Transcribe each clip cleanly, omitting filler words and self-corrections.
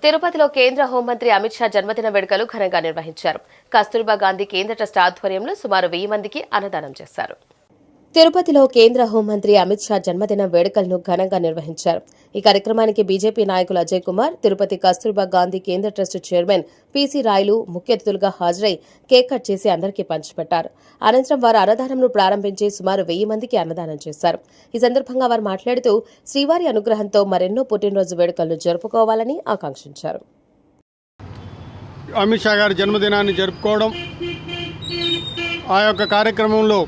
తిరుపతిలో కేంద్ర హోంమంత్రి అమిత్ షా జన్మదిన వేడుకలు ఘనంగా నిర్వహించారు. కస్తూర్బా గాంధీ కేంద్ర ట్రస్ట్ ఆధ్వర్యంలో సుమారు 1000 మందికి అన్నదానం చేశారు. తిరుపతిలో కేంద్ర హోంమంత్రి అమిత్ షా జన్మదిన వేడుకలను ఘనంగా నిర్వహించారు. ఈ కార్యక్రమానికి బీజేపీ నాయకులు అజయ్ కుమార్, తిరుపతి కస్తూర్బా గాంధీ కేంద్ర ట్రస్ట్ చైర్మన్ పీసీ రాయలు ముఖ్య అతిథులుగా హాజరై కేక్ కట్ చేసి అందరికీ పంచిపెట్టారు. అనంతరం వారు అన్నదానంను ప్రారంభించి సుమారు 1000 మందికి అన్నదానం చేశారు. ఈ సందర్భంగా వారు మాట్లాడుతూ శ్రీవారి అనుగ్రహంతో మరెన్నో పుట్టినరోజు వేడుకలను జరుపుకోవాలని ఆకాంక్షించారు. అమిత్ షా గారి జన్మదినాన్ని జరుపుకోవడం, ఆ యొక్క కార్యక్రమంలో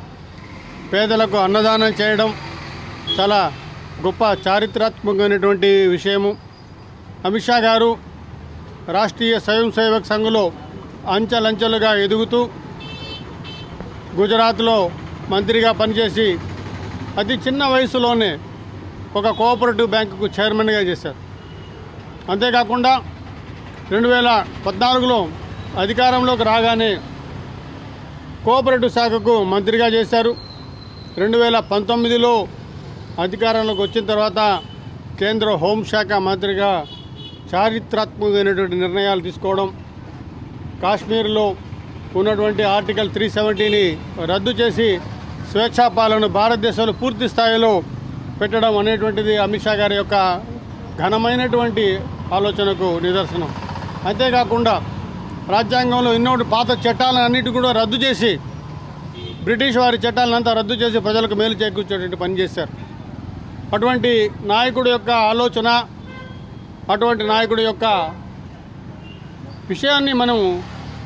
పేదలకు అన్నదానం చేయడం చాలా గొప్ప చారిత్రాత్మకమైనటువంటి విషయము. అమిత్ షా గారు రాష్ట్రీయ స్వయం సేవక్ సంఘ్లో అంచెలంచెలుగా ఎదుగుతూ గుజరాత్లో మంత్రిగా పనిచేసి అతి చిన్న వయసులోనే ఒక కోఆపరేటివ్ బ్యాంకుకు చైర్మన్గా చేశారు. అంతేకాకుండా 2014లో అధికారంలోకి రాగానే కోఆపరేటివ్ శాఖకు మంత్రిగా చేశారు. 2019లో అధికారంలోకి వచ్చిన తర్వాత కేంద్ర హోంశాఖ మంత్రిగా చారిత్రాత్మకమైనటువంటి నిర్ణయాలు తీసుకోవడం, కాశ్మీర్లో ఉన్నటువంటి ఆర్టికల్ 370ని రద్దు చేసి స్వేచ్ఛాపాలన భారతదేశంలో పూర్తి స్థాయిలో పెట్టడం అనేటువంటిది అమిత్ షా గారి యొక్క ఘనమైనటువంటి ఆలోచనకు నిదర్శనం. అంతేకాకుండా రాజ్యాంగంలో ఎన్నో పాత చట్టాలన్నిటి కూడా రద్దు చేసి, బ్రిటిష్ వారి చట్టాలంతా రద్దు చేసి ప్రజలకు మేలు చేకూర్చేటువంటి పని చేశారు. అటువంటి నాయకుడి యొక్క ఆలోచన, అటువంటి నాయకుడి యొక్క విషయాన్ని మనం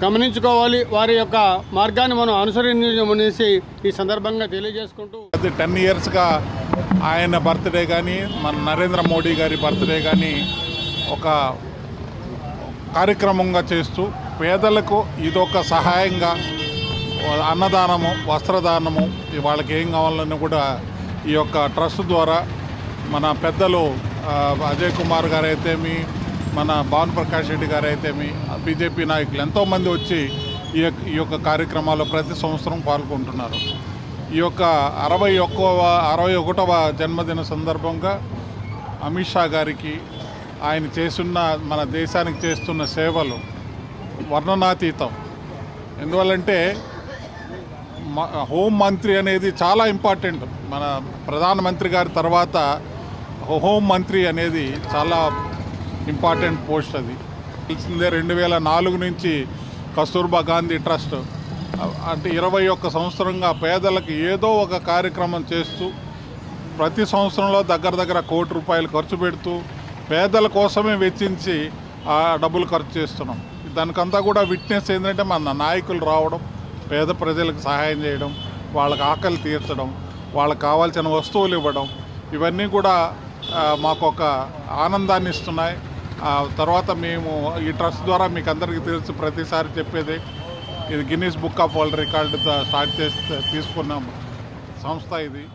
గమనించుకోవాలి, వారి యొక్క మార్గాన్ని మనం అనుసరించమనేసి ఈ సందర్భంగా తెలియజేసుకుంటూ 10 ఇయర్స్గా ఆయన బర్త్డే కానీ, మన నరేంద్ర మోడీ గారి బర్త్డే కానీ ఒక కార్యక్రమంగా చేస్తూ పేదలకు ఇదొక సహాయంగా అన్నదానము, వస్త్రదానము, వాళ్ళకి ఏం కావాలని కూడా ఈ యొక్క ట్రస్ట్ ద్వారా మన పెద్దలు అజయ్ కుమార్ గారు అయితేమి, మన భాను ప్రకాష్ రెడ్డి గారు అయితేమి, బీజేపీ నాయకులు ఎంతోమంది వచ్చి ఈ యొక్క కార్యక్రమాల్లో ప్రతి సంవత్సరం పాల్గొంటున్నారు. ఈ యొక్క 61వ జన్మదిన సందర్భంగా అమిత్ షా గారికి ఆయన చేస్తున్న, మన దేశానికి చేస్తున్న సేవలు వర్ణనాతీతం. ఎందువల్లంటే హోం మంత్రి అనేది చాలా ఇంపార్టెంట్. మన ప్రధానమంత్రి గారి తర్వాత హోం మంత్రి అనేది చాలా ఇంపార్టెంట్ పోస్ట్. అది తెలిసిందే. 2004 నుంచి కస్తూర్బా గాంధీ ట్రస్ట్ అంటే 21 సంవత్సరంగా పేదలకు ఏదో ఒక కార్యక్రమం చేస్తూ ప్రతి సంవత్సరంలో దగ్గర దగ్గర ₹1 కోటి ఖర్చు పెడుతూ పేదల కోసమే వెచ్చించి ఆ డబ్బులు ఖర్చు చేస్తున్నాం. దానికంతా కూడా విట్నెస్ ఏంటంటే మన నాయకులు రావడం, పేద ప్రజలకు సహాయం చేయడం, వాళ్ళకి ఆకలి తీర్చడం, వాళ్ళకి కావాల్సిన వస్తువులు ఇవ్వడం, ఇవన్నీ కూడా మాకు ఒక ఆనందాన్ని ఇస్తున్నాయి. తర్వాత మేము ఈ ట్రస్ట్ ద్వారా మీకు అందరికీ తెలుసు, ప్రతిసారి చెప్పేది ఇది Guinness book of world record start చేసి తీసుకున్న సంస్థ ఇది.